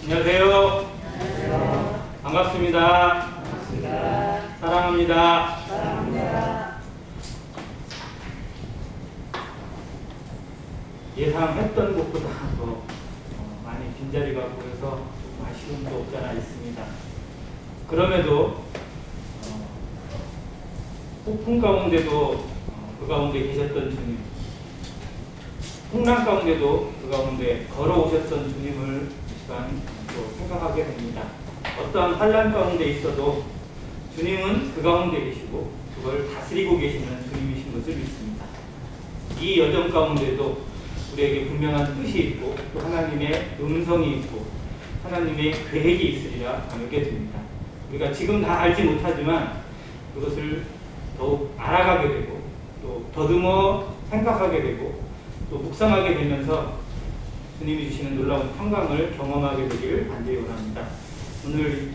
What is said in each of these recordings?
안녕하세요. 반갑습니다. 사랑합니다. 예상했던 것보다 더 많이 빈자리가 보여서 좀 아쉬움도 없지 않아 있습니다. 그럼에도 폭풍 가운데도 그 가운데 계셨던 주님, 풍랑 가운데도 그 가운데 걸어오셨던 주님을 이 시간 또 생각하게 됩니다. 어떠한 환난 가운데 있어도 주님은 그 가운데 계시고 그걸 다스리고 계시는 주님이신 것을 믿습니다. 이 여정 가운데도 우리에게 분명한 뜻이 있고 또 하나님의 음성이 있고 하나님의 계획이 있으리라 믿게 됩니다. 우리가 지금 다 알지 못하지만 그것을 더욱 알아가게 되고 또 더듬어 생각하게 되고 또 묵상하게 되면서 주님이 주시는 놀라운 평강을 경험하게 되기를 간절히 원합니다. 오늘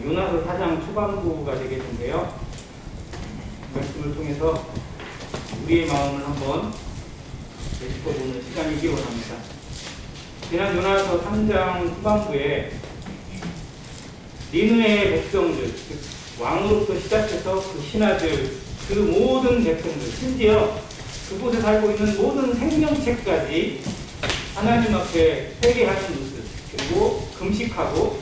요나서 4장 초반부가 되겠는데요. 말씀을 통해서 우리의 마음을 한번 되짚어보는 시간이기 원합니다. 지난 요나서 3장 후반부에 니느웨의 백성들, 즉 왕으로부터 시작해서 그 신하들, 그 모든 백성들, 심지어 그곳에 살고 있는 모든 생명체까지 하나님 앞에 회개하는 모습, 그리고 금식하고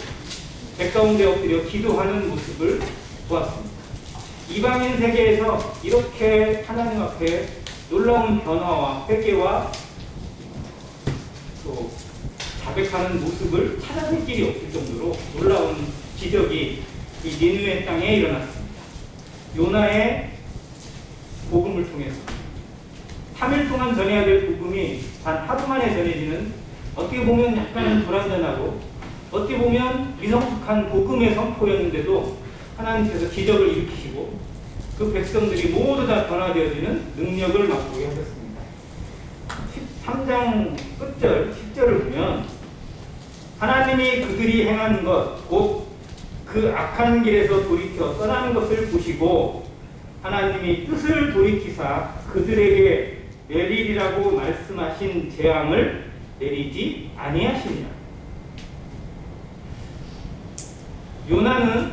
백 가운데 엎드려 기도하는 모습을 보았습니다. 이방인 세계에서 이렇게 하나님 앞에 놀라운 변화와 회개와 또 자백하는 모습을 찾아낼 길이 없을 정도로 놀라운 기적이 이 니느웨 땅에 일어났습니다. 요나의 복음을 통해서 3일 동안 전해야 될 복음이 단 하루 만에 전해지는, 어떻게 보면 약간 불완전하고 어떻게 보면 미성숙한 복음의 선포였는데도 하나님께서 기적을 일으키시고 그 백성들이 모두 다 변화되어지는 능력을 맛보게 하셨습니다. 13장 끝절 10절을 보면 하나님이 그들이 행하는 것 곧 그 악한 길에서 돌이켜 떠나는 것을 보시고 하나님이 뜻을 돌이키사 그들에게 내리리라고 말씀하신 재앙을 내리지 아니하시니라. 요나는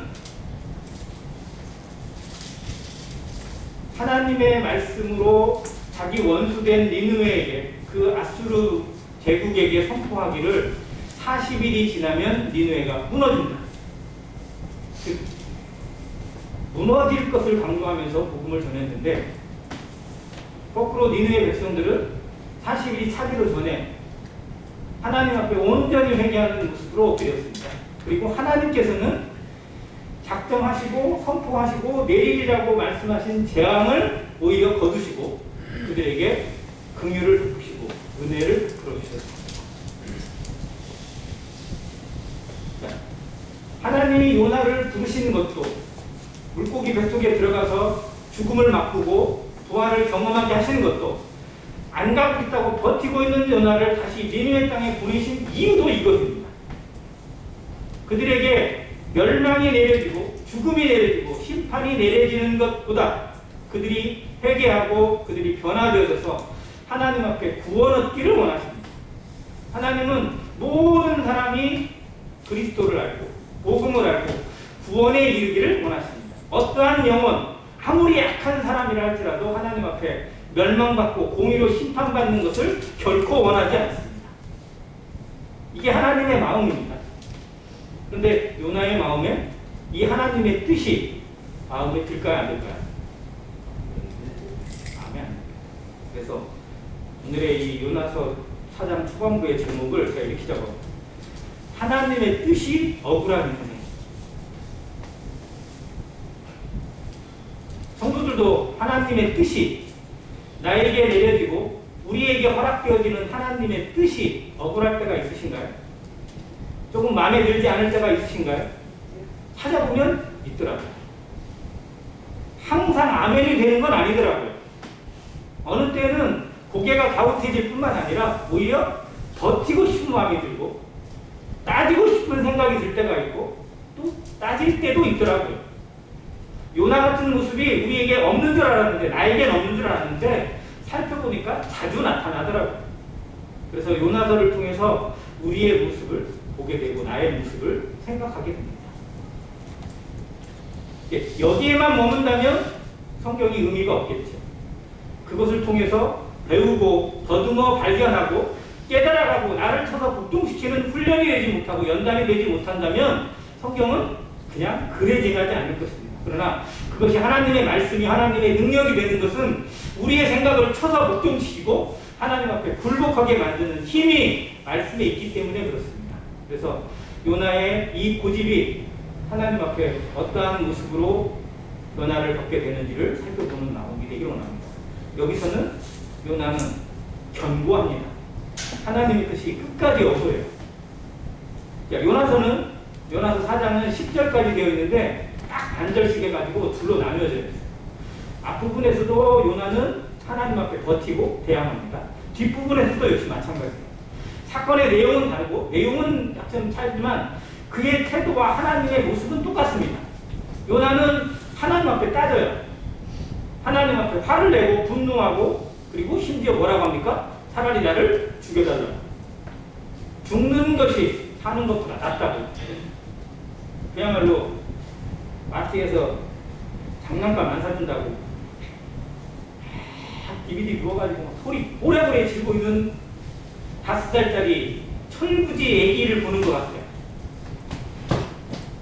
하나님의 말씀으로 자기 원수된 니느웨에게, 그 아수르 제국에게 선포하기를 40일이 지나면 니느웨가 무너진다. 즉 무너질 것을 강조하면서 복음을 전했는데 거꾸로 니느웨 백성들은 40일이 차기로 전에 하나님 앞에 온전히 회개하는 모습으로 엎드렸습니다. 그리고 하나님께서는 작정하시고 선포하시고 내리리라고 말씀하신 재앙을 오히려 거두시고 그들에게 긍휼을 베푸시고 은혜를 베풀어 주셨습니다. 하나님이 요나를 부르신 것도 물고기 뱃속에 들어가서 죽음을 맛보고 부활을 경험하게 하시는 것도 안 가고 있다고 버티고 있는 요나를 다시 니느웨 땅에 보내신 이유도 이것입니다. 그들에게 멸망이 내려지고 죽음이 내려지고 심판이 내려지는 것보다 그들이 회개하고 그들이 변화되어져서 하나님 앞에 구원 얻기를 원하십니다. 하나님은 모든 사람이 그리스도를 알고 복음을 알고 구원에 이르기를 원하십니다. 어떠한 영혼, 아무리 약한 사람이라 할지라도 하나님 앞에 멸망받고 공의로 심판받는 것을 결코 원하지 않습니다. 이게 하나님의 마음입니다. 그런데 요나의 마음에 이 하나님의 뜻이 마음에 들까요, 안 들까요? 아멘. 그래서 오늘의 이 요나서 4장 초반부의 제목을 제가 이렇게 적었습니다. 하나님의 뜻이 억울한 인생. 성도들도 하나님의 뜻이 나에게 내려지고 우리에게 허락되어지는 하나님의 뜻이 억울할 때가 있으신가요? 조금 마음에 들지 않을 때가 있으신가요? 찾아보면 있더라고요. 항상 아멘이 되는 건 아니더라고요. 어느 때는 고개가 갸웃해질 뿐만 아니라 오히려 버티고 싶은 마음이 들고 따지고 싶은 생각이 들 때가 있고 또 따질 때도 있더라고요. 요나 같은 모습이 우리에게 없는 줄 알았는데, 나에겐 없는 줄 알았는데 살펴보니까 자주 나타나더라고요. 그래서 요나서를 통해서 우리의 모습을 보게 되고 나의 모습을 생각하게 됩니다. 여기에만 머문다면 성경이 의미가 없겠죠. 그것을 통해서 배우고 더듬어 발견하고 깨달아가고 나를 쳐서 복종시키는 훈련이 되지 못하고 연단이 되지 못한다면 성경은 그냥 글에 지나지 않을 것입니다. 그러나 그것이 하나님의 말씀이 하나님의 능력이 되는 것은 우리의 생각을 쳐서 복종시키고 하나님 앞에 굴복하게 만드는 힘이 말씀에 있기 때문에 그렇습니다. 그래서 요나의 이 고집이 하나님 앞에 어떠한 모습으로 요나를 겪게 되는지를 살펴보는 나오기 되기로 합니다. 여기서는 요나는 견고합니다. 하나님의 뜻이 끝까지 어서해요. 요나서 4장은 10절까지 되어 있는데 딱 반절씩 해가지고 둘로 나뉘어져 있어요. 앞부분에서도 요나는 하나님 앞에 버티고 대항합니다. 뒷부분에서도 역시 마찬가지예요. 사건의 내용은 다르고 내용은 약간 차이지만 그의 태도와 하나님의 모습은 똑같습니다. 요나는 하나님 앞에 따져요. 하나님 앞에 화를 내고 분노하고 그리고 심지어 뭐라고 합니까? 차라리 나를 죽여달라. 죽는 것이 사는 것보다 낫다고. 그야말로 마트에서 장난감 안 사준다고 DVD 누워가지고 소리 오래오래 지르고 있는 5살짜리 철부지 애기를 보는 것 같아요.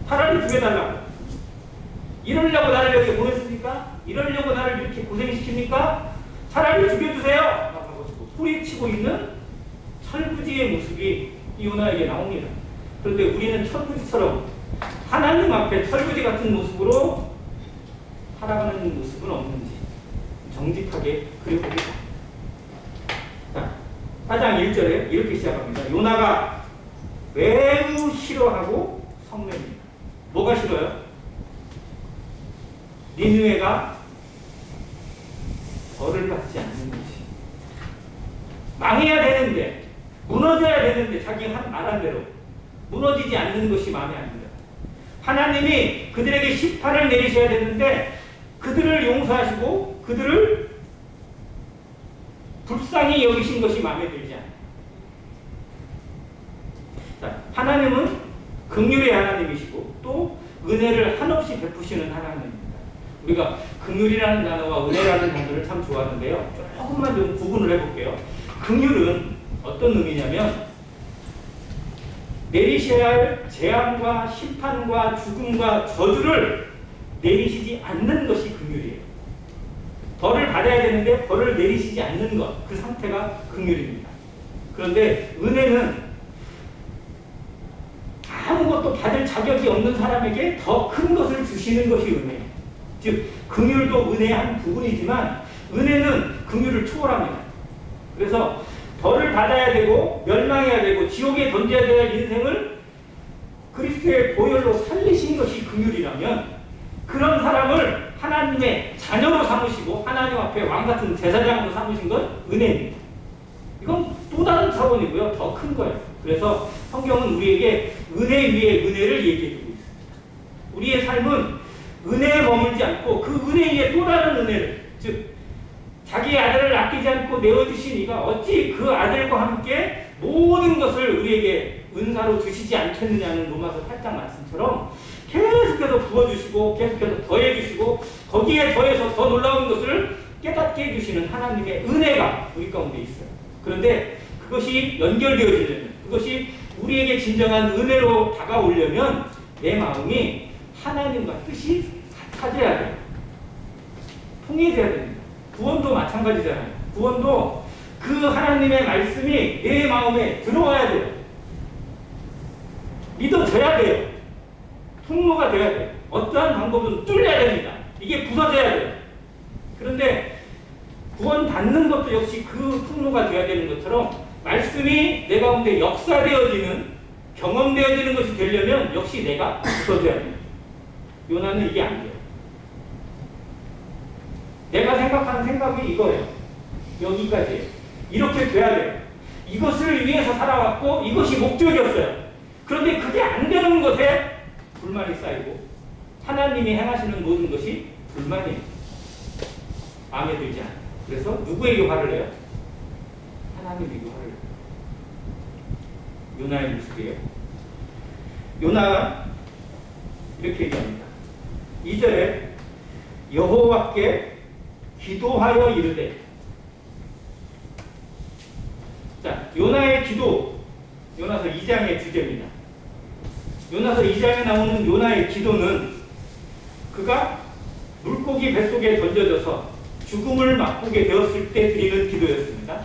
차라리 죽여달라고. 이러려고 나를 여기 보냈습니까? 이러려고 나를 이렇게 고생시킵니까? 차라리 죽여주세요! 하고 소리치고 있는 철부지의 모습이 이 요나에게 나옵니다. 그런데 우리는 철부지처럼 하나님 앞에 철부지 같은 모습으로 살아가는 모습은 없는지 정직하게 그려보겠다. 자, 4장 1절에 이렇게 시작합니다. 요나가 매우 싫어하고 성명입니다. 뭐가 싫어요? 니느웨가 벌을 받지 않는 것이. 망해야 되는데, 무너져야 되는데 자기 말한 대로 무너지지 않는 것이 마음에 안 듭니다. 하나님이 그들에게 심판을 내리셔야 되는데 그들을 용서하시고 그들을 불쌍히 여기신 것이 마음에 들지 않아요. 자, 하나님은 긍휼의 하나님이시고 또 은혜를 한없이 베푸시는 하나님입니다. 우리가 긍휼이라는 단어와 은혜라는 단어를 참 좋아하는데요. 조금만 좀 구분을 해볼게요. 긍휼은 어떤 의미냐면 내리셔야 할 재앙과 심판과 죽음과 저주를 내리시지 않는 것이 긍휼이에요. 벌을 받아야 되는데 벌을 내리시지 않는 것, 그 상태가 긍휼입니다. 그런데 은혜는 아무것도 받을 자격이 없는 사람에게 더 큰 것을 주시는 것이 은혜예요. 즉 긍휼도 은혜의 한 부분이지만 은혜는 긍휼을 초월합니다. 그래서 벌을 받아야 되고 멸망해야 되고 지옥에 던져야 될 인생을 그리스도의 보혈로 살리신 것이 긍휼이라면 그런 사람을 하나님의 자녀로 삼으시고 하나님 앞에 왕같은 제사장으로 삼으신 건 은혜입니다. 이건 또 다른 차원이고요. 더 큰 거예요. 그래서 성경은 우리에게 은혜 위에 은혜를 얘기해주고 있습니다. 우리의 삶은 은혜에 머물지 않고 그 은혜 위에 또 다른 은혜를, 즉 자기 아들을 아끼지 않고 내어주신 이가 어찌 그 아들과 함께 모든 것을 우리에게 은사로 주시지 않겠느냐는 로마서 8장 말씀처럼 계속해서 부어주시고 계속해서 더해주시고 거기에 더해서 더 놀라운 것을 깨닫게 해주시는 하나님의 은혜가 우리 가운데 있어요. 그런데 그것이 연결되어지려면, 그것이 우리에게 진정한 은혜로 다가오려면 내 마음이 하나님과 뜻이 같아져야 돼요. 통해져야 됩니다. 구원도 마찬가지잖아요. 구원도 그 하나님의 말씀이 내 마음에 들어와야 돼요. 믿어져야 돼요. 통로가 돼야 돼요. 어떠한 방법은 뚫려야 됩니다. 이게 부서져야 돼요. 그런데 구원 받는 것도 역시 그 통로가 되어야 되는 것처럼 말씀이 내 가운데 역사되어지는, 경험되어지는 것이 되려면 역시 내가 부서져야 돼요. 요나는 이게 안 돼요. 내가 생각하는 생각이 이거예요. 여기까지예요. 이렇게 돼야 돼요. 이것을 위해서 살아왔고 이것이 목적이었어요. 그런데 그게 안 되는 것에 불만이 쌓이고 하나님이 행하시는 모든 것이 불만이에요. 마음에 들지 않아요. 그래서 누구에게 화를 내요? 하나님에게 화를 내요. 요나의 모습이에요. 요나가 이렇게 얘기합니다. 2절에 여호와께 기도하여 이르되. 자, 요나의 기도, 요나서 2장의 주제입니다. 요나서 2장에 나오는 요나의 기도는 그가 물고기 뱃속에 던져져서 죽음을 맛보게 되었을 때 드리는 기도였습니다.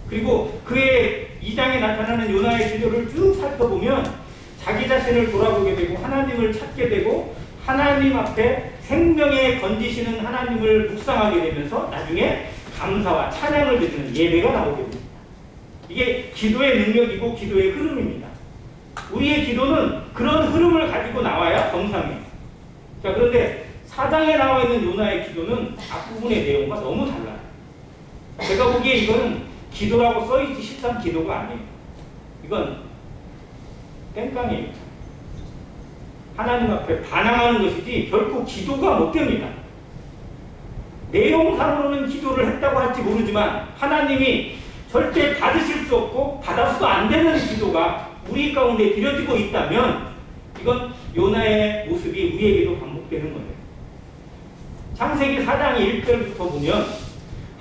그리고 그의 2장에 나타나는 요나의 기도를 쭉 살펴보면 자기 자신을 돌아보게 되고 하나님을 찾게 되고 하나님 앞에 생명에 건지시는 하나님을 묵상하게 되면서 나중에 감사와 찬양을 드리는 예배가 나오게 됩니다. 이게 기도의 능력이고 기도의 흐름입니다. 우리의 기도는 그런 흐름을 가지고 나와야 정상이에요. 자, 그런데 4장에 나와 있는 요나의 기도는 앞부분의 내용과 너무 달라요. 제가 보기에 이거는 기도라고 써있지 실상 기도가 아니에요. 이건 땡깡이에요. 하나님 앞에 반항하는 것이지 결코 기도가 못 됩니다. 내용상으로는 기도를 했다고 할지 모르지만 하나님이 절대 받으실 수 없고 받아서도 안 되는 기도가 우리 가운데 드려지고 있다면 이건 요나의 모습이 우리에게도 반복되는 거예요. 창세기 4장 1절부터 보면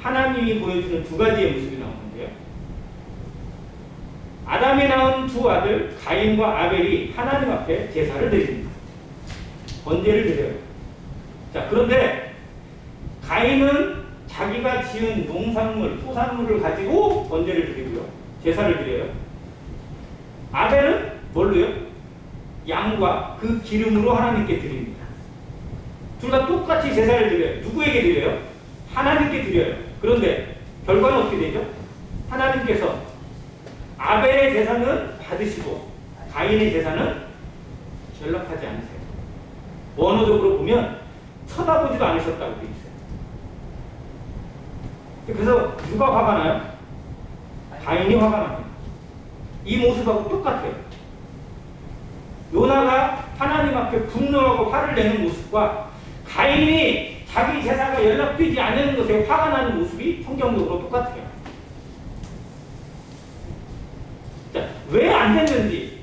하나님이 보여주는 두 가지의 모습이 나오는데요. 아담이 낳은 두 아들 가인과 아벨이 하나님 앞에 제사를 드립니다. 번제를 드려요. 자, 그런데 가인은 자기가 지은 농산물, 소산물을 가지고 번제를 드리고요. 제사를 드려요. 아벨은 뭘로요? 양과 그 기름으로 하나님께 드립니다. 둘 다 똑같이 제사를 드려요. 누구에게 드려요? 하나님께 드려요. 그런데 결과는 어떻게 되죠? 하나님께서 아벨의 제사는 받으시고 가인의 제사는 연락하지 않으세요. 원어적으로 보면 쳐다보지도 않으셨다고 되어 있어요. 그래서 누가 화가 나요? 가인이 화가 납니다. 이 모습하고 똑같아요. 요나가 하나님 앞에 분노하고 화를 내는 모습과 가인이 자기 제사가 연락되지 않는 것에 화가 나는 모습이 성경적으로 똑같아요. 자, 왜 안 됐는지,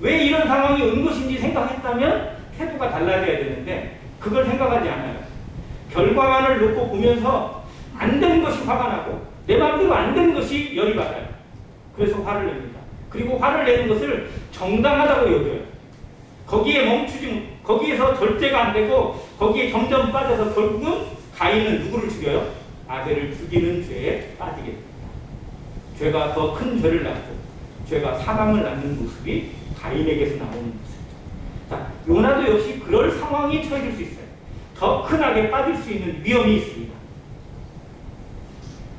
왜 이런 상황이 온 것인지 생각했다면 태도가 달라져야 되는데 그걸 생각하지 않아요. 결과만을 놓고 보면서 안 된 것이 화가 나고 내 마음대로 안 된 것이 열이 받아요. 그래서 화를 냅니다. 그리고 화를 내는 것을 정당하다고 여겨요. 거기에서 절제가 안 되고 거기에 점점 빠져서 결국은 가인은 누구를 죽여요? 아벨을 죽이는 죄에 빠지게 됩니다. 죄가 더 큰 죄를 낳고 죄가 사망을 낳는 모습이 가인에게서 나오는 모습이죠. 자, 요나도 역시 그럴 상황이 처해질 수 있어요. 더 큰 악에 빠질 수 있는 위험이 있습니다.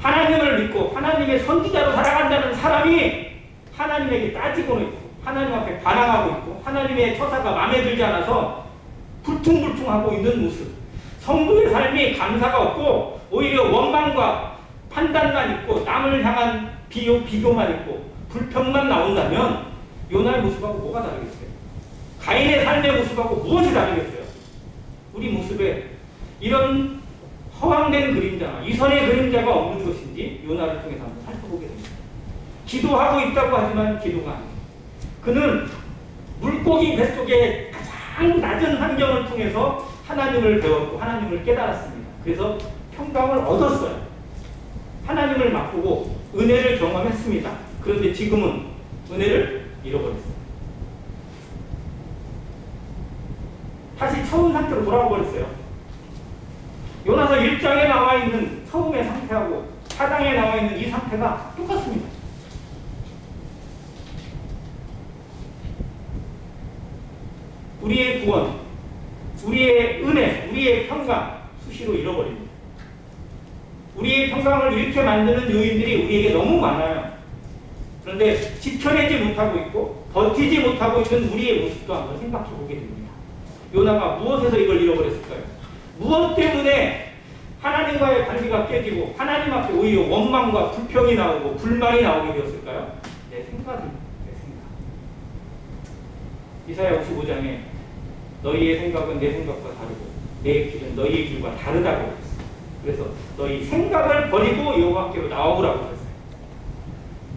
하나님을 믿고 하나님의 선지자로 살아간다는 사람이 하나님에게 따지고는 있고 하나님 앞에 반항하고 있고 하나님의 처사가 마음에 들지 않아서 불퉁불퉁하고 있는 모습, 성도의 삶이 감사가 없고 오히려 원망과 판단만 있고 남을 향한 비교만 있고 불평만 나온다면 요나의 모습하고 뭐가 다르겠어요? 가인의 삶의 모습하고 무엇이 다르겠어요? 우리 모습에 이런 허황된 그림자, 이선의 그림자가 없는 것인지 요나를 통해서 한번 살펴보게 됩니다. 기도하고 있다고 하지만 기도가 아니에요. 그는 물고기 뱃속에 가장 낮은 환경을 통해서 하나님을 배웠고 하나님을 깨달았습니다. 그래서 평강을 얻었어요. 하나님을 맛보고 은혜를 경험했습니다. 그런데 지금은 은혜를 잃어버렸어요. 다시 처음 상태로 돌아와 버렸어요. 요나서 1장에 나와 있는 처음의 상태하고 4장에 나와 있는 이 상태가 똑같습니다. 우리의 구원, 우리의 은혜, 우리의 평강 수시로 잃어버립니다. 우리의 평강을 잃게 만드는 요인들이 우리에게 너무 많아요. 그런데 지켜내지 못하고 있고 버티지 못하고 있는 우리의 모습도 한번 생각해 보게 됩니다. 요나가 무엇에서 이걸 잃어버렸을까요? 무엇 때문에 하나님과의 관계가 깨지고 하나님 앞에 오히려 원망과 불평이 나오고 불만이 나오게 되었을까요? 내 생각입니다. 내 생각. 이사야 55장에 너희의 생각은 내 생각과 다르고 내 길은 너희의 길과 다르다고 했어요. 그래서 너희 생각을 버리고 여호와께로 나오라고 했어요.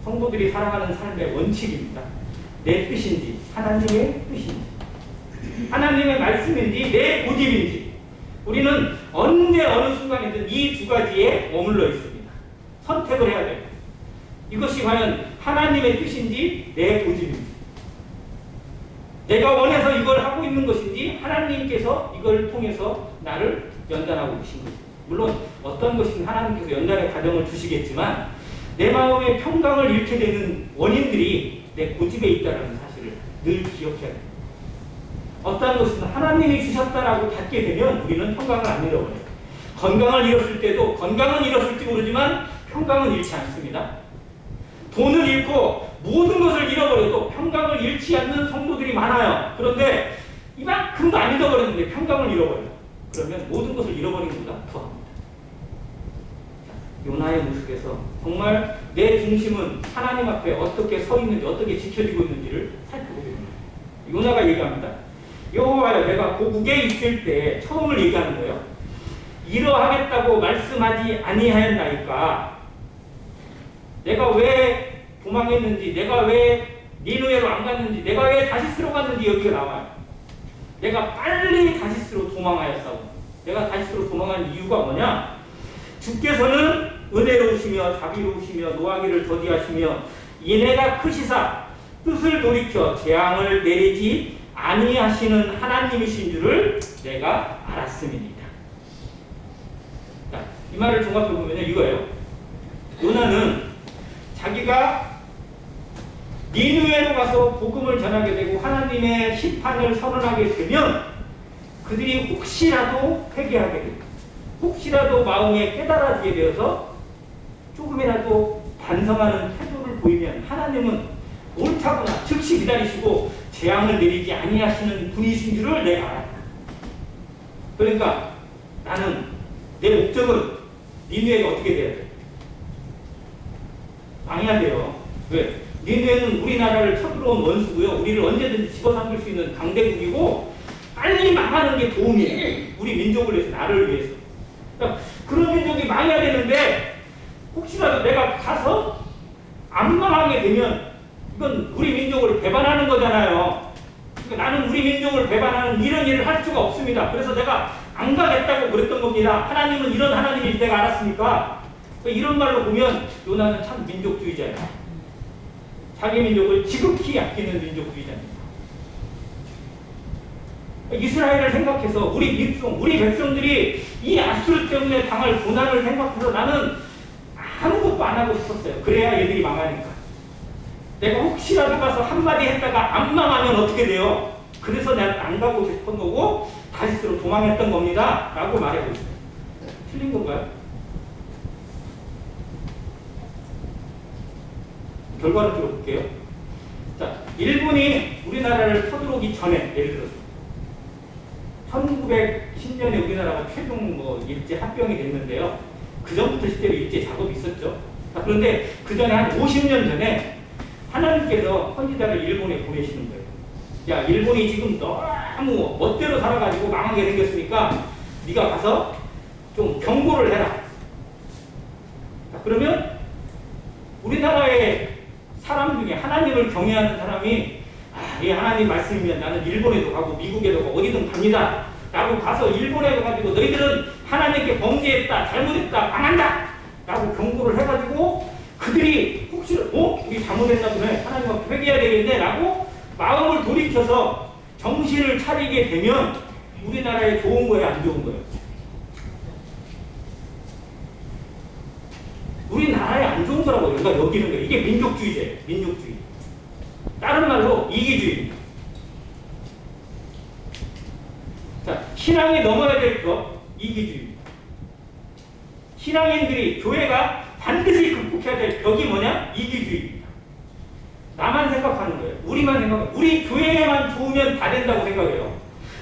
성도들이 살아가는 삶의 원칙입니다. 내 뜻인지 하나님의 뜻인지 하나님의 말씀인지 내 고집인지 우리는 언제 어느 순간이든 이 두 가지에 머물러 있습니다. 선택을 해야 돼요. 이것이 과연 하나님의 뜻인지 내 고집인지 내가 원해서 이걸 하고 있는 것인지 하나님께서 이걸 통해서 나를 연단하고 계신 것입니다. 물론 어떤 것이든 하나님께서 연단의 과정을 주시겠지만 내 마음의 평강을 잃게 되는 원인들이 내 고집에 있다는 사실을 늘 기억해야 됩니다. 어떠한 것은 하나님이 주셨다라고 받게 되면 우리는 평강을 안 잃어버려요. 건강을 잃었을 때도 건강은 잃었을지 모르지만 평강은 잃지 않습니다. 돈을 잃고 모든 것을 잃어버려도 평강을 잃지 않는 성도들이 많아요. 그런데 이만큼도 안 잃어버렸는데 평강을 잃어버려요. 그러면 모든 것을 잃어버린 것보다 더합니다. 요나의 모습에서 정말 내 중심은 하나님 앞에 어떻게 서 있는지 어떻게 지켜지고 있는지를 살펴보게 됩니다. 요나가 얘기합니다. 여호와여 내가 고국에 있을 때 처음을 얘기하는 거예요. 이러하겠다고 말씀하지 아니하였나이까. 내가 왜 도망했는지 내가 왜 니느웨로 안 갔는지 내가 왜 다시스로 갔는지 여기가 나와요. 내가 빨리 다시스로 도망하였사오. 내가 다시스로 도망한 이유가 뭐냐? 주께서는 은혜로우시며 자비로우시며 노하기를 더디하시며 인애가 크시사 뜻을 돌이켜 재앙을 내리지 아니하시는 하나님이신 줄을 내가 알았음이니이다. 자, 이 말을 종합해 보면 이거예요. 요나는 자기가 니느웨로 가서 복음을 전하게 되고 하나님의 심판을 선언하게 되면 그들이 혹시라도 회개하게 되고 혹시라도 마음에 깨달아지게 되어서 조금이라도 반성하는 태도를 보이면 하나님은 옳다구나 즉시 기다리시고 재앙을 내리지 아니하시는 분이신 줄을 내가 알았다. 그러니까 나는 내 목적은 니느웨가 어떻게 돼야 돼? 망해야 돼요. 왜? 니느웨는 우리나라를 쳐들어온 원수고요. 우리를 언제든지 집어삼킬 수 있는 강대국이고 빨리 망하는 게 도움이에요. 우리 민족을 위해서, 나를 위해서. 그러니까 그런 민족이 망해야 되는데 혹시라도 내가 가서 안 망하게 되면 이건 우리 민족을 배반하는 거잖아요. 그러니까 나는 우리 민족을 배반하는 이런 일을 할 수가 없습니다. 그래서 내가 안 가겠다고 그랬던 겁니다. 하나님은 이런 하나님인지 내가 알았으니까. 이런 말로 보면 요나는 참 민족주의자예요. 자기 민족을 지극히 아끼는 민족주의자입니다. 이스라엘을 생각해서 우리 백성들이 이 아수르 때문에 당할 고난을 생각해서 나는 아무것도 안 하고 싶었어요. 그래야 얘들이 망하니까. 내가 혹시라도 가서 한마디 했다가 안 망하면 어떻게 돼요? 그래서 내가 안 가고 싶은 거고 다시스로 도망했던 겁니다. 라고 말하고 있어요. 틀린 건가요? 결과를 들어볼게요. 자, 일본이 우리나라를 쳐들어오기 전에 예를 들어서 1910년에 우리나라가 최종 일제 합병이 됐는데요. 그 전부터 실제로 일제 작업이 있었죠. 자, 그런데 그 전에 한 50년 전에 하나님께서 선지자를 일본에 보내시는 거예요. 야, 일본이 지금 너무 멋대로 살아가지고 망하게 생겼으니까 네가 가서 좀 경고를 해라. 자, 그러면 우리나라의 사람 중에 하나님을 경외하는 사람이 이 하나님 말씀이면 나는 일본에도 가고 미국에도 가고 어디든 갑니다. 라고 가서 일본에 가가지고 너희들은 하나님께 범죄했다, 잘못했다, 망한다! 라고 경고를 해가지고 그들이 혹시 우리 잘못했나 보네, 하나님 앞에 회개해야 되겠네 라고 마음을 돌이켜서 정신을 차리게 되면 우리나라에 좋은 거예요, 안 좋은 거예요? 우리나라에 안 좋은 거라고 우리가 여기는 거예요. 이게 민족주의제예요. 민족주의. 다른 말로 이기주의입니다. 자, 신앙이 넘어야 될 것, 이기주의입니다. 신앙인들이, 교회가 반드시 극복해야 될 벽이 뭐냐? 이기주의입니다. 나만 생각하는 거예요. 우리만 생각해요. 우리 교회에만 좋으면 다 된다고 생각해요.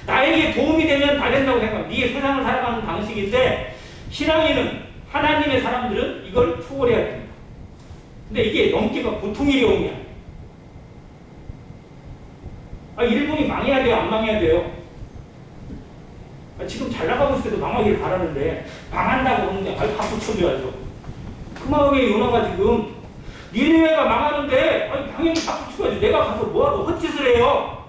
나에게 도움이 되면 다 된다고 생각합니다. 이게 세상을 살아가는 방식인데 신앙인은, 하나님의 사람들은 이걸 초월해야 됩니다. 근데 이게 넘기가 보통 일이 오냐? 일본이 망해야 돼요? 안 망해야 돼요? 지금 잘 나가고 있을 때도 망하기를 바라는데 망한다고 하는데 박수 쳐줘야죠. 그 마음에 요나가 지금 니느웨가 망하는데 당연히 박수 쳐야지. 내가 가서 뭐하러 헛짓을 해요.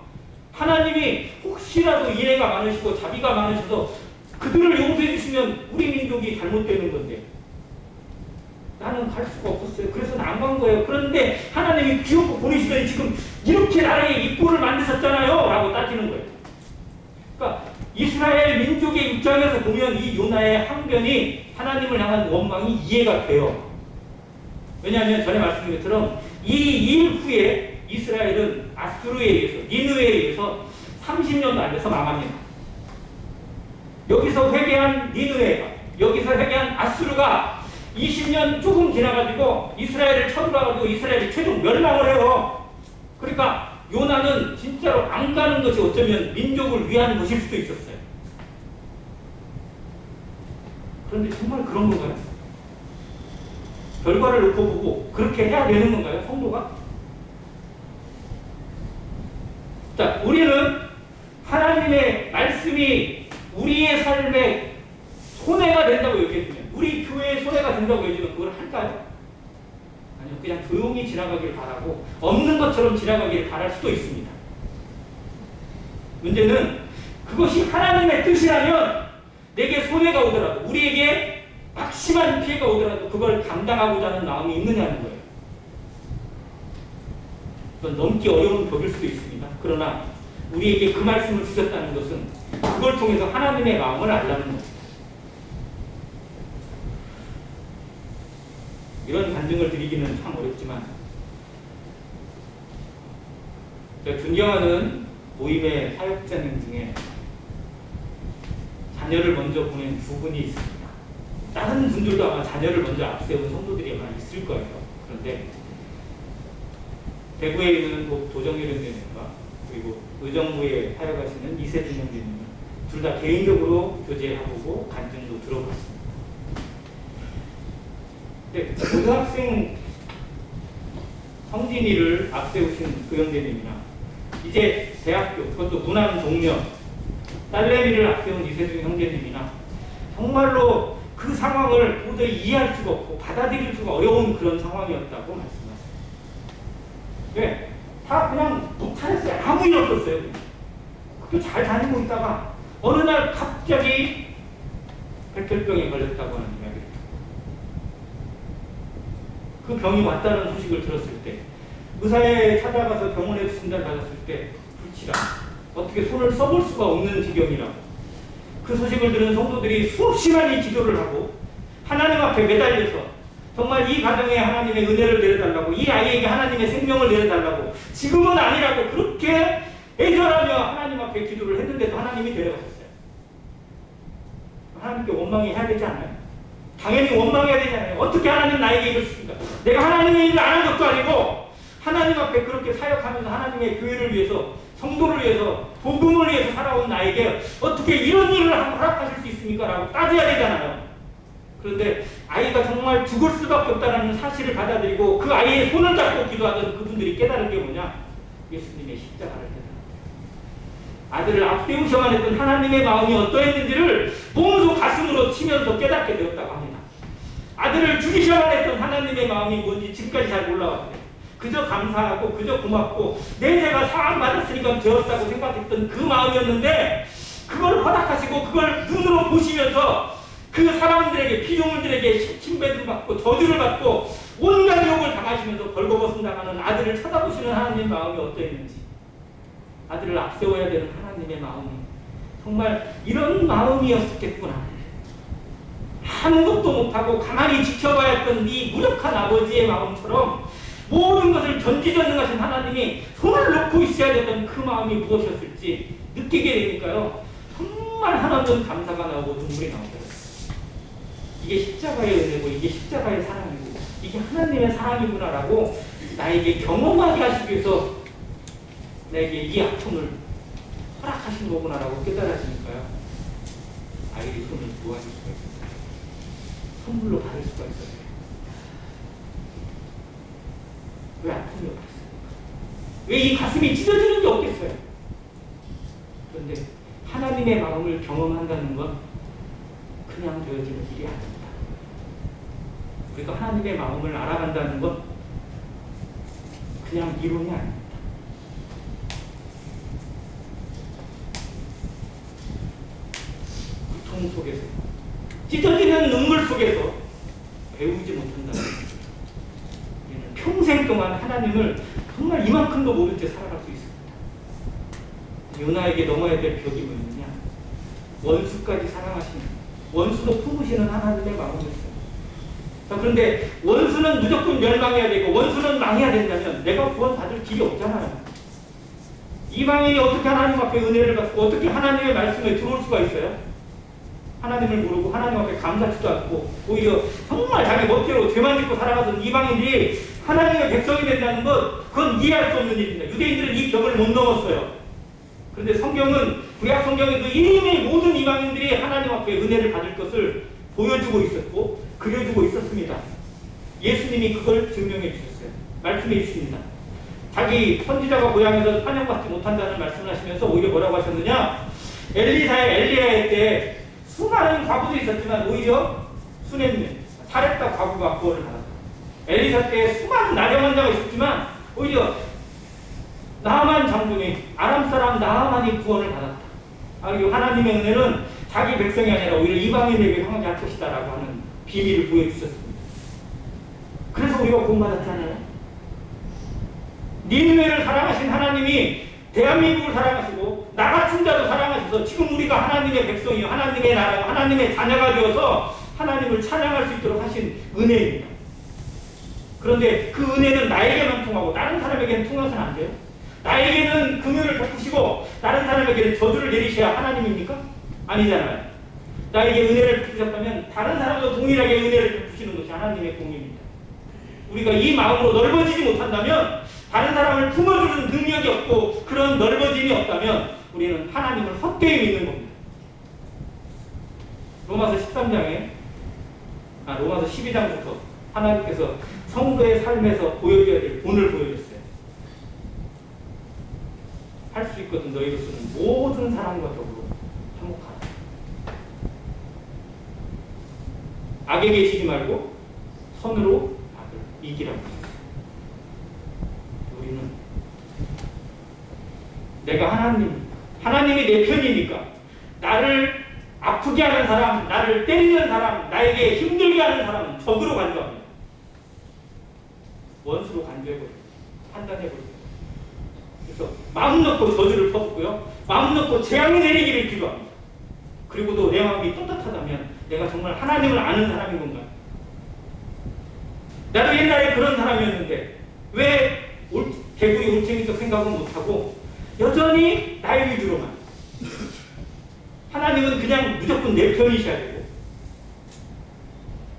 하나님이 혹시라도 인애가 많으시고 자비가 많으셔서 그들을 용서해 주시면 우리 민족이 잘못되는 건데 나는 갈 수가 없었어요. 그래서 안 간 거예요. 그런데 하나님이 귀엽고 보내시더니 지금 이렇게 나라에 입고를 만드셨잖아요 라고 따지는 거예요. 그러니까 이스라엘 민족의 입장에서 보면 이 요나의 항변이 하나님을 향한 원망이 이해가 돼요. 왜냐하면 전에 말씀드린 것처럼 이 일 후에 이스라엘은 아수르에 의해서 니느웨에 의해서 30년도 안 돼서 망합니다. 여기서 회개한 니느웨가 여기서 회개한 아수르가 20년 조금 지나가지고 이스라엘을 쳐들어가지고 이스라엘이 최종 멸망을 해요. 그러니까 요나는 진짜로 안 가는 것이 어쩌면 민족을 위한 것일 수도 있었어요. 그런데 정말 그런 건가요? 결과를 놓고 보고 그렇게 해야 되는 건가요? 성도가? 자, 우리는 하나님의 말씀이 우리의 삶에 손해가 된다고 여겨지면, 우리 교회의 손해가 된다고 여겨지면 그걸 할까요? 아니요, 그냥 조용히 지나가길 바라고 없는 것처럼 지나가길 바랄 수도 있습니다. 문제는 그것이 하나님의 뜻이라면 내게 손해가 오더라도, 우리에게 막심한 피해가 오더라도 그걸 감당하고자 하는 마음이 있느냐는 거예요. 그건 넘기 어려운 벽일 수도 있습니다. 그러나 우리에게 그 말씀을 주셨다는 것은 그걸 통해서 하나님의 마음을 알라는 겁니다. 이런 간증을 드리기는 참 어렵지만 제가 존경하는 모임의 사역자님 중에 자녀를 먼저 보낸 두 분이 있습니다. 다른 분들도 아마 자녀를 먼저 앞세운 성도들이 아마 있을 거예요. 그런데 대구에 있는 도정일 형제님과 그리고 의정부에 사역하시는 이세준 형제님 둘 다 개인적으로 교제해보고 간증도 들어봤습니다. 근데 고등학생 성진이를 앞세우신 그 형제님이나 이제 대학교, 그것도 문안 동료 딸내미를 앞세운 이세준 형제님이나 정말로 그 상황을 도저히 이해할 수가 없고 받아들일 수가 어려운 그런 상황이었다고 말씀하셨어요. 왜? 다 그냥 무탈했어요. 아무 일 없었어요. 그렇게 잘 다니고 있다가 어느 날 갑자기 백혈병에 걸렸다고 하는 이야기를 그 병이 왔다는 소식을 들었을 때 의사에 찾아가서 병원에 진단 받았을 때 불치라 어떻게 손을 써볼 수가 없는 지경이라고 그 소식을 들은 성도들이 수없이 많이 기도를 하고 하나님 앞에 매달려서 정말 이 가정에 하나님의 은혜를 내려달라고 이 아이에게 하나님의 생명을 내려달라고 지금은 아니라고 그렇게 애절하며 하나님 앞에 기도를 했는데도 하나님이 데려가셨어요. 하나님께 원망해야 되지 않아요? 당연히 원망해야 되잖아요. 어떻게 하나님 나에게 이러십니까? 내가 하나님의 일을 안 한 것도 아니고 하나님 앞에 그렇게 사역하면서 하나님의 교회를 위해서 성도를 위해서 복음을 위해서 살아온 나에게 어떻게 이런 일을 허락하실 수 있습니까? 라고 따져야 되잖아요. 그런데 아이가 정말 죽을 수밖에 없다는 사실을 받아들이고 그 아이의 손을 잡고 기도하던 그분들이 깨달은 게 뭐냐? 예수님의 십자가를 깨달았다. 아들을 앞세우셔만 했던 하나님의 마음이 어떠했는지를 몸소 가슴으로 치면서 깨닫게 되었다고 합니다. 아들을 죽이셔만 했던 하나님의 마음이 뭔지 지금까지 잘 몰라왔는데 그저 감사하고 그저 고맙고 내 죄가 사함받았으니까 되었다고 생각했던 그 마음이었는데 그걸 허락하시고 그걸 눈으로 보시면서 그 사람들에게 피조물들에게 침뱉음 받고 저주를 받고 온갖 욕을 당하시면서 벌거벗음 당하는 아들을 쳐다보시는 하나님의 마음이 어떠했는지 아들을 앞세워야 되는 하나님의 마음이 정말 이런 마음이었겠구나. 아무것도 못하고 가만히 지켜봐야 했던 이 무력한 아버지의 마음처럼 모든 것을 전지전능하신 하나님이 손을 놓고 있어야 됐던 그 마음이 무엇이었을지 느끼게 되니까요. 정말 하나님 감사가 나오고 눈물이 나오더라고요. 이게 십자가의 은혜고 이게 십자가의 사랑이고 이게 하나님의 사랑이구나라고 나에게 경험하게 하시기 위해서 나에게 이 아픔을 허락하신 거구나라고 깨달아지니까요. 아이의 손을 놓아줄 수가 있어요. 선물로 받을 수가 있어요. 왜 아픔이 없겠어요? 왜 이 가슴이 찢어지는 게 없겠어요? 그런데 하나님의 마음을 경험한다는 건 그냥 되어지는 일이 아닙니다. 우리가 하나님의 마음을 알아간다는 건 그냥 이론이 아닙니다. 고통 속에서, 찢어지는 눈물 속에서 배우지 못한다면 우리는 평생 동안 하나님을 정말 이만큼도 모른 채 살아갈 수 있습니다. 요나에게 넘어야 될 벽이 뭐였느냐? 원수까지 사랑하시는, 원수도 품으시는 하나님의 마음이었어요. 자, 그런데 원수는 무조건 멸망해야 되고 원수는 망해야 된다면 내가 구원받을 길이 없잖아요. 이방인이 어떻게 하나님 앞에 은혜를 받고 어떻게 하나님의 말씀에 들어올 수가 있어요? 하나님을 모르고 하나님 앞에 감사치도 않고 오히려 정말 자기 멋대로 죄만 짓고 살아가던 이방인들이 하나님의 백성이 된다는 것, 그건 이해할 수 없는 일입니다. 유대인들은 이 벽을 못 넘었어요. 그런데 성경은, 구약 성경에도 이미 모든 이방인들이 하나님 앞에 은혜를 받을 것을 보여주고 있었고 그려주고 있었습니다. 예수님이 그걸 증명해 주셨어요. 말씀해 주십니다. 자기 선지자가 고향에서 환영받지 못한다는 말씀을 하시면서 오히려 뭐라고 하셨느냐? 엘리야의 때 수많은 과부도 있었지만 오히려 수넴, 사렙다 과부가 구원을 받았다. 엘리사 때 수많은 나병 환자가 있었지만 오히려 나하만 장군이, 아람 사람 나하만이 구원을 받았다. 하나님의 은혜는 자기 백성이 아니라 오히려 이방인에게 향하게 할 것이다 라고 하는 비밀을 보여주셨습니다. 그래서 우리가 구원받았잖아요. 니느웨를 사랑하신 하나님이 대한민국을 사랑하시고 나 같은 자도 사랑하셔서 지금 우리가 하나님의 백성이요, 하나님의 나라, 하나님의 자녀가 되어서 하나님을 찬양할 수 있도록 하신 은혜입니다. 그런데 그 은혜는 나에게만 통하고 다른 사람에게는 통해서는 안 돼요. 나에게는 긍휼을 베푸시고 다른 사람에게는 저주를 내리셔야 하나님입니까? 아니잖아요. 나에게 은혜를 베푸셨다면 다른 사람도 동일하게 은혜를 베푸시는 것이 하나님의 공입니다. 우리가 이 마음으로 넓어지지 못한다면, 다른 사람을 품어주는 능력이 없고 그런 넓어짐이 없다면 우리는 하나님을 헛되이 믿는 겁니다. 로마서 13장에 로마서 12장부터 하나님께서 성도의 삶에서 보여줘야 될 본을 보여줬어요. 할 수 있거든 너희로서는 모든 사람과 더불어 화목하라. 악에 계시지 말고 선으로 악을 이기라고 했어요. 우리는 내가 하나님이 내 편이니까 나를 아프게 하는 사람, 나를 때리는 사람, 나에게 힘들게 하는 사람은 적으로 간주합니다. 원수로 간주해버려요. 판단해버려요. 그래서 마음 놓고 저주를 퍼붓고요, 마음 놓고 재앙이 내리기를 기도합니다. 그리고도 내 마음이 떳떳하다면 내가 정말 하나님을 아는 사람인 건가? 나도 옛날에 그런 사람이었는데 왜 개구리 올챙이도 생각은 못하고 여전히 나의 위주로만, 하나님은 그냥 무조건 내 편이셔야 되고,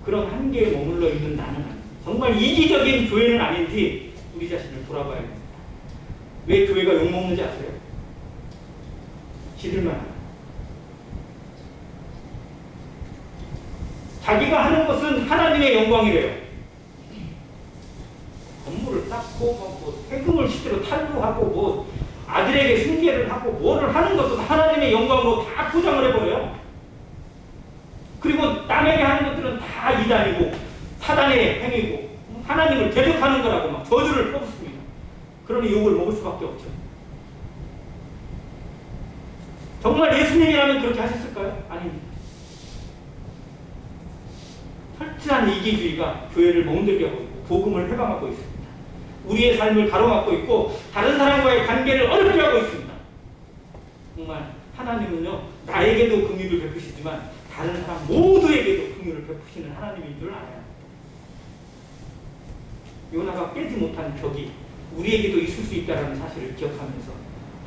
그런 한계에 머물러 있는 나는 정말 이기적인 교회는 아닌지 우리 자신을 돌아봐야 됩니다. 왜 교회가 욕먹는지 아세요? 지들만 합니다. 자기가 하는 것은 하나님의 영광이래요. 건물을 쌓고 뭐 세금을 실제로 탈루하고 뭐 아들에게 승계를 하고 뭐를 하는 것도 하나님의 영광으로 다 포장을 해버려요. 그리고 남에게 하는 것들은 다 이단이고 사단의 행위고 하나님을 대적하는 거라고 막 저주를 퍼붓습니다. 그러니 욕을 먹을 수밖에 없죠. 정말 예수님이라면 그렇게 하셨을까요? 아닙니다. 철저한 이기주의가 교회를 멍들게 하고 있고 복음을 해방하고 있습니다. 우리의 삶을 가로막고 있고 다른 사람과의 관계를 어렵게 하고 있습니다. 정말 하나님은요, 나에게도 긍휼을 베푸시지만 다른 사람 모두에게도 긍휼을 베푸시는 하나님인 줄 알아요. 요나가 깨지 못한 벽이 우리에게도 있을 수 있다는 사실을 기억하면서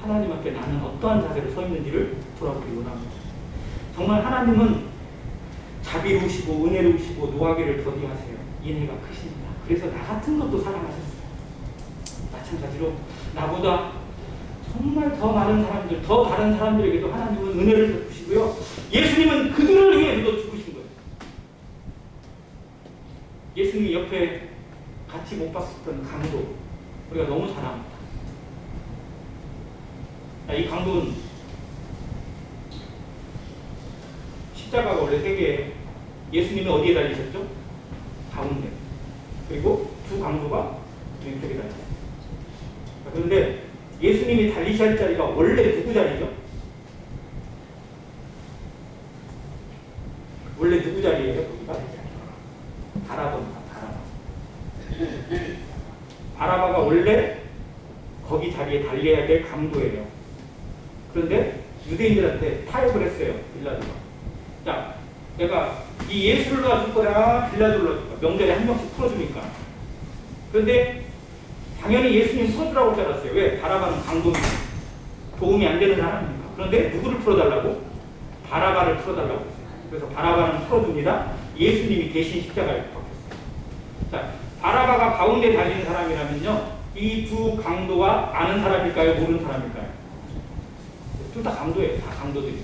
하나님 앞에 나는 어떠한 자세로 서 있는지를 돌아보기 원합니다. 정말 하나님은 자비로우시고 은혜로우시고 노하기를 더디하세요. 인애가 크십니다. 그래서 나 같은 것도 사랑하셨어요. 마찬가지로 나보다 정말 더 많은 사람들, 더 다른 사람들에게도 하나님은 은혜를 베푸시고요, 예수님은 그들을 위해서도 죽으신 거예요. 예수님이 옆에 같이 못 봤었던 강도, 우리가 너무 잘 압니다. 이 강도는 십자가가 원래 세 개예요. 예수님이 어디에 달리셨죠? 가운데. 그리고 두 강도가 왼쪽에 달렸어요. 그런데 예수님이 달리셔야 할 자리가 원래 누구 자리죠? 원래 누구 자리예요? 거기가? 바라바입니다. 바라바가 원래 거기 자리에 달려야 될 강도예요. 그런데 유대인들한테 타협을 했어요. 빌라도가. 자, 내가 이 예수를 놔줄 거야, 빌라도를 놔줄 거야. 명절에 한 명씩 풀어주니까. 그런데 당연히 예수님 풀어주라고 할 줄 알았어요. 왜? 바라바는 강도니까. 도움이 안 되는 사람이니까. 그런데 누구를 풀어달라고? 바라바를 풀어달라고 했어요. 그래서 바라바는 풀어줍니다. 예수님이 대신 십자가에 못 박혔어요. 자, 바라바가 가운데 달리는 사람이라면요, 이 두 강도가 아는 사람일까요? 모르는 사람일까요? 둘 다 강도예요. 다 강도들이에요.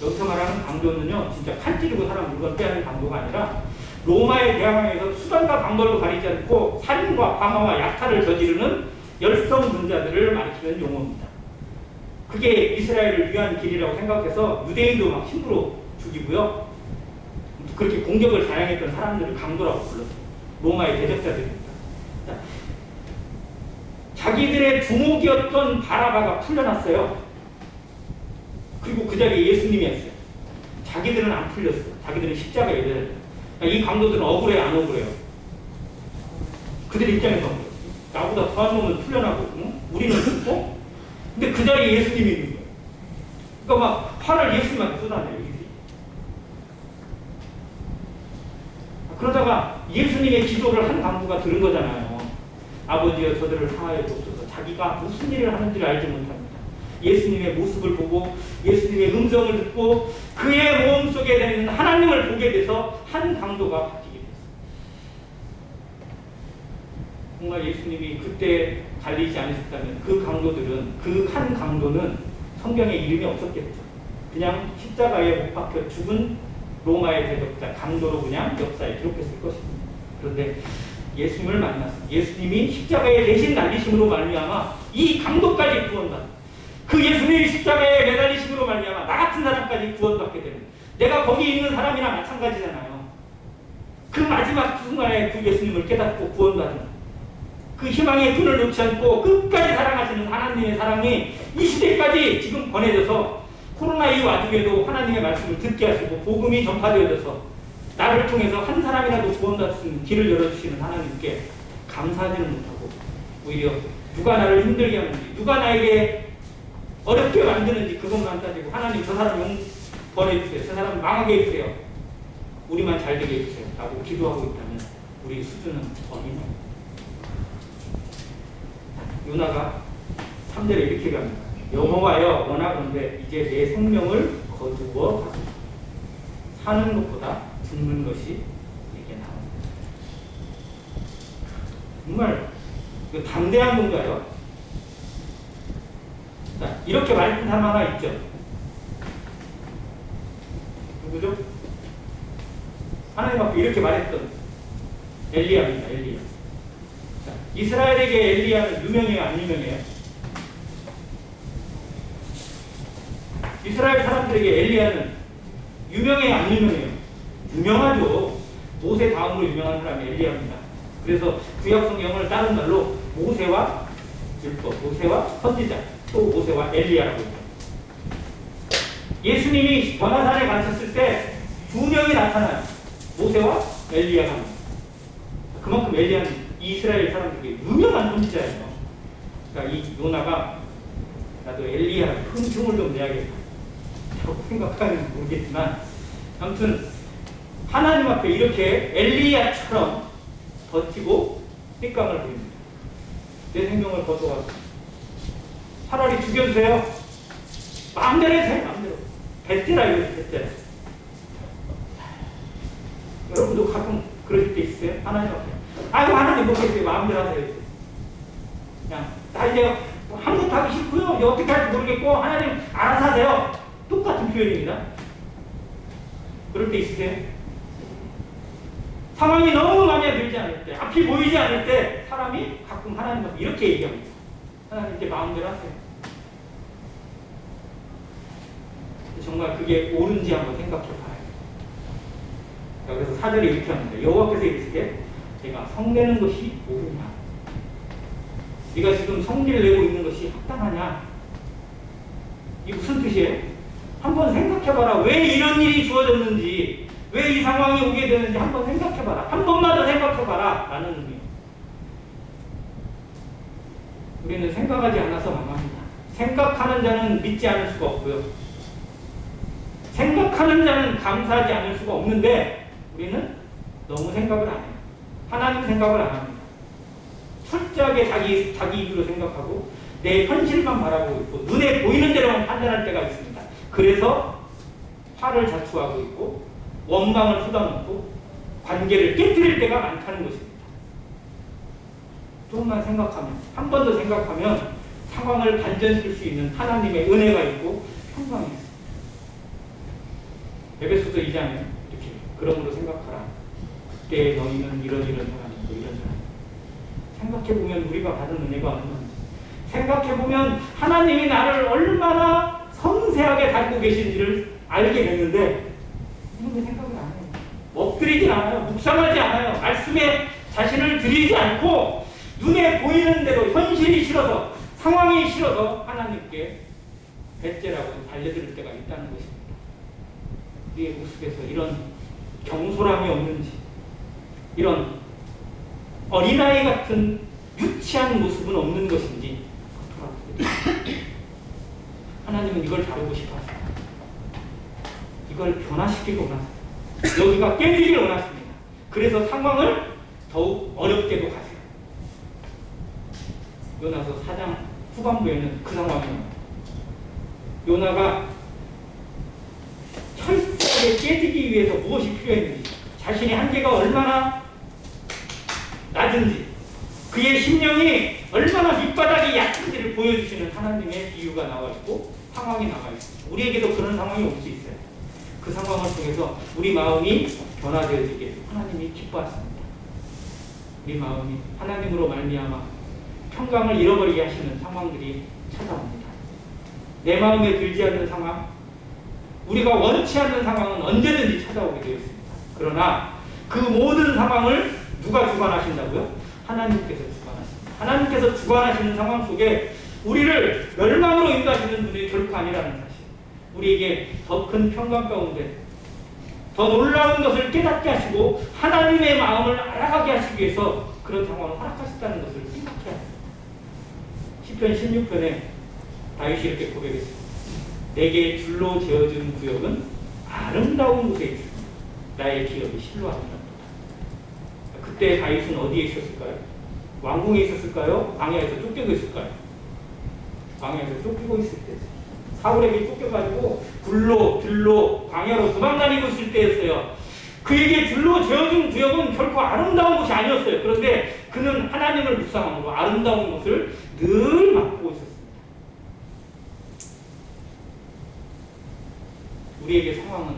여기서 말하는 강도는요, 진짜 칼 찌르고 사람 물건 빼앗는 강도가 아니라 로마의 대항에서 수단과 방법을 가리지 않고 살인과 방화와 약탈을 저지르는 열성분자들을 가리키는 용어입니다. 그게 이스라엘을 위한 길이라고 생각해서 유대인도 막 힘으로 죽이고요. 그렇게 공격을 자행했던 사람들을 강도라고 불렀어요. 로마의 대적자들입니다. 자, 자기들의 두목이었던 바라바가 풀려났어요. 그리고 그 자리에 예수님이 했어요. 자기들은 안 풀렸어요. 자기들은 십자가에 매달려요. 이 강도들은 억울해요, 안 억울해요? 그들 입장에서 억울해요. 나보다 더한 놈은 풀려나고, 응? 우리는 죽고, 근데 그 자리에 예수님이 있는 거예요. 그러니까 막 화를 예수님한테 쏟아내요. 그러다가 예수님의 기도를 한 강도가 들은 거잖아요. 아버지여 저들을 사하여 주옵소서. 자기가 무슨 일을 하는지를 알지 못합니다. 예수님의 모습을 보고 예수님의 음성을 듣고 그의 몸 속에 있는 하나님을 보게 돼서 한 강도가 바뀌게 됐어요. 정말 예수님이 그때 달리지 않으셨다면 그 강도들은, 그 한 강도는 성경에 이름이 없었겠죠. 그냥 십자가에 못 박혀 죽은 로마의 대적자 강도로 그냥 역사에 기록했을 것입니다. 그런데 예수님을 만났습니다. 예수님이 십자가에 대신 날리심으로 말미암아 이 강도까지 구원받아. 그 예수님이 십자가에 매달리심으로 말미암아 나 같은 사람까지 구원받게 되는, 내가 거기 있는 사람이나 마찬가지잖아요. 그 마지막 순간에 그 예수님을 깨닫고 구원받은 그 희망의 끈을 놓지 않고 끝까지 사랑하시는 하나님의 사랑이 이 시대까지 지금 권해져서 코로나 이 와중에도 하나님의 말씀을 듣게 하시고 복음이 전파되어져서 나를 통해서 한 사람이라도 구원받을 수 있는 길을 열어주시는 하나님께 감사하지는 못하고 오히려 누가 나를 힘들게 하는지, 누가 나에게 어렵게 만드는지 그것만 따지고 하나님 저 사람 보내주세요. 저 사람 망하게 해주세요. 우리만 잘 되게 해주세요. 라고 기도하고 있다면 우리 수준은 어디냐. 요나가 3절에 이렇게 갑니다. 여호와여 원하건대 이제 내 생명을 거두어 가소서. 사는 것보다 죽는 것이 내게 나옵니다. 정말 담대한 건가요? 자, 이렇게 말했던 사람 하나 있죠. 누구죠? 하나님 앞에 이렇게 말했던 엘리야입니다. 엘리야. 자, 이스라엘에게 엘리야는 유명해요, 안 유명해요? 이스라엘 사람들에게 엘리야는 유명해요, 안 유명해요? 유명하죠. 모세 다음으로 유명한 사람이 엘리야입니다. 그래서 구약 성경을 다른 말로 모세와 율법, 모세와 선지자, 또 모세와 엘리야라고 합니다. 예수님이 변화산에 가셨을 때 두 명이 나타나요. 모세와 엘리야가. 그만큼 엘리야는 이스라엘 사람들에게 유명한 선지자예요. 그러니까 이 요나가 나도 엘리야 큰 흉을 좀 내야겠다 라고 생각하는지 모르겠지만, 아무튼 하나님 앞에 이렇게 엘리야처럼 버티고 삐깡을 부립니다. 내 생명을 거둬가지고 차라리 죽여주세요. 마음대로 해주세요. 마음대로. 배째라 이거지, 배째라. 여러분도 가끔 그러실 때 있어요? 하나님 앞에 아이고 하나님 뭐 그렇게 마음대로 하세요. 그냥 나 이제 아무것도 하기 싫고요. 이제 어떻게 할지 모르겠고 하나님 알아서 하세요. 똑같은 표현입니다. 그럴 때 있으세요? 상황이 너무 마음에 들지 않을 때, 앞이 보이지 않을 때 사람이 가끔 하나님한테 이렇게 얘기합니다. 하나님 이제 마음대로 하세요. 정말 그게 옳은지 한번 생각해 봐요. 그래서 4절에 이렇게 합니다. 여호와께서 이르시되 내가 성내는 것이 옳으냐. 네가 지금 성질을 내고 있는 것이 합당하냐? 이게 무슨 뜻이에요? 한번 생각해봐라. 왜 이런 일이 주어졌는지, 왜 이 상황이 오게 되는지 한번 생각해봐라. 한 번만 더 생각해봐라. 라는 의미예요. 우리는 생각하지 않아서 망합니다. 생각하는 자는 믿지 않을 수가 없고요. 생각하는 자는 감사하지 않을 수가 없는데 우리는 너무 생각을 안 해요. 하나님 생각을 안 합니다. 철저하게 자기 입으로 생각하고 내 현실만 바라보고 있고 눈에 보이는 대로만 판단할 때가 있습니다. 그래서 화를 자초하고 있고 원망을 쏟아놓고 관계를 깨뜨릴 때가 많다는 것입니다. 조금만 생각하면, 한 번 더 생각하면 상황을 반전시킬 수 있는 하나님의 은혜가 있고 평강이 있습니다. 에베소서 2장에 이렇게 그러므로 생각하라. 그때 너희는 이런 사람이고 이런 사람. 생각해보면 우리가 받은 은혜가 얼마인지, 생각해보면 하나님이 나를 얼마나 섬세하게 다루고 계신지를 알게 됐는데 이런 생각을 안 해요. 엎드리진 않아요. 묵상하지 않아요. 말씀에 자신을 드리지 않고 눈에 보이는 대로 현실이 싫어서, 상황이 싫어서 하나님께 배째라고 달려들 때가 있다는 것입니다. 우리의 모습에서 이런 경솔함이 없는지, 이런 어린아이 같은 유치한 모습은 없는 것인지 하나님은 이걸 다루고 싶어 하세요. 이걸 변화시키기 원하세요. 여기가 깨지길 원하십니다. 그래서 상황을 더욱 어렵게도 가세요. 요나서 4장 후반부에는 그 상황이 나옵니다. 요나가 철저하게 깨지기 위해서 무엇이 필요했는지, 자신의 한계가 얼마나 낮은지, 그의 심령이 얼마나 밑바닥이 약한지를 보여주시는 하나님의 비유가 나와 있고 상황이 나와 있습니다. 우리에게도 그런 상황이 올 수 있어요. 그 상황을 통해서 우리 마음이 변화되어지게 하나님이 기뻐하십니다. 우리 마음이 하나님으로 말미암아 평강을 잃어버리게 하시는 상황들이 찾아옵니다. 내 마음에 들지 않는 상황, 우리가 원치 않는 상황은 언제든지 찾아오게 되어 있습니다. 그러나 그 모든 상황을 누가 주관하신다고요? 하나님께서 주관하십니다. 하나님께서 주관하시는 상황 속에 우리를 멸망으로 인도하시는 분이 결코 아니라는 사실, 우리에게 더 큰 평강 가운데 더 놀라운 것을 깨닫게 하시고 하나님의 마음을 알아가게 하시기 위해서 그런 상황을 허락하셨다는 것을 생각해야 합니다. 시편 16편에 다윗이 이렇게 고백했습니다. 내게 줄로 지어준 구역은 아름다운 곳에 있습니다. 나의 기업이 실로 아름답다. 그때 다윗은 어디에 있었을까요? 왕궁에 있었을까요? 광야에서 쫓기고 있을까요? 광야에서 쫓기고 있을 때, 사울에게 쫓겨가지고 굴로 들로 광야로 도망다니고 있을 때였어요. 그에게 줄로 지어준 구역은 결코 아름다운 곳이 아니었어요. 그런데 그는 하나님을 묵상함으로 아름다운 곳을 늘 맛보고 있었습니다. 우리에게 상황은,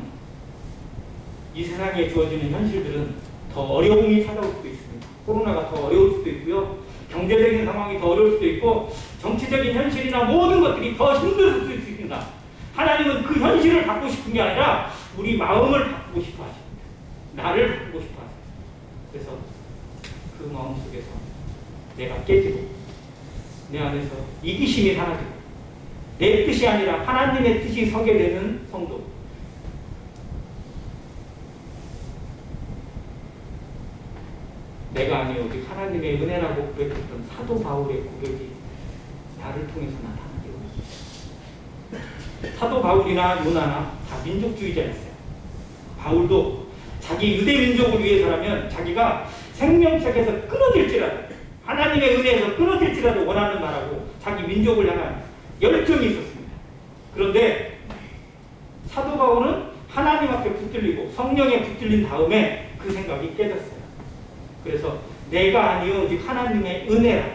이 세상에 주어지는 현실들은 더 어려움이 찾아올 수도 있습니다. 코로나가 더 어려울 수도 있고요. 경제적인 상황이 더 어려울 수도 있고, 정치적인 현실이나 모든 것들이 더 힘들 수도 있습니다. 하나님은 그 현실을 바꾸고 싶은 게 아니라 우리 마음을 바꾸고 싶어 하십니다. 나를 바꾸고 싶어 하세요. 그래서 그 마음 속에서 내가 깨지고 내 안에서 이기심이 사라지고 내 뜻이 아니라 하나님의 뜻이 서게 되는 성도, 내가 아니요 오직 하나님의 은혜라고 고백했던 사도 바울의 고백이 나를 통해서 나타나게 됩니다. 사도 바울이나 요나나 다 민족주의자였어요. 바울도 자기 유대 민족을 위해서라면 자기가 생명책에서 끊어질지라도, 하나님의 은혜에서 끊어질지라도 원하는 말하고 자기 민족을 향한 열정이 있었습니다. 그런데 사도 바울은 하나님 앞에 붙들리고 성령에 붙들린 다음에 그 생각이 깨졌어요. 그래서 내가 아니요 오직 하나님의 은혜라,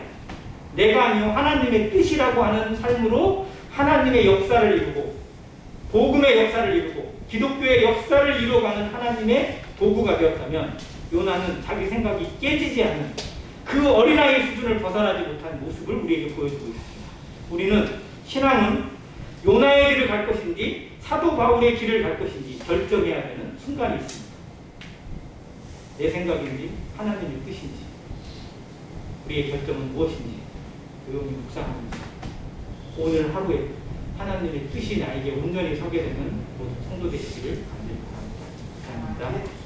내가 아니요 하나님의 뜻이라고 하는 삶으로 하나님의 역사를 이루고 복음의 역사를 이루고 기독교의 역사를 이루어가는 하나님의 도구가 되었다면, 요나는 자기 생각이 깨지지 않는 그 어린아이 수준을 벗어나지 못한 모습을 우리에게 보여주고 있습니다. 우리는 신앙은 요나의 길을 갈 것인지 사도 바울의 길을 갈 것인지 결정해야 되는 순간이 있습니다. 내 생각인지 하나님의 뜻인지, 우리의 결정은 무엇인지 조용히 묵상합니다. 오늘 하루에 하나님의 뜻이 나에게 온전히 서게 되는 모든 성도 되시기를 간절히 바랍니다. 감사합니다.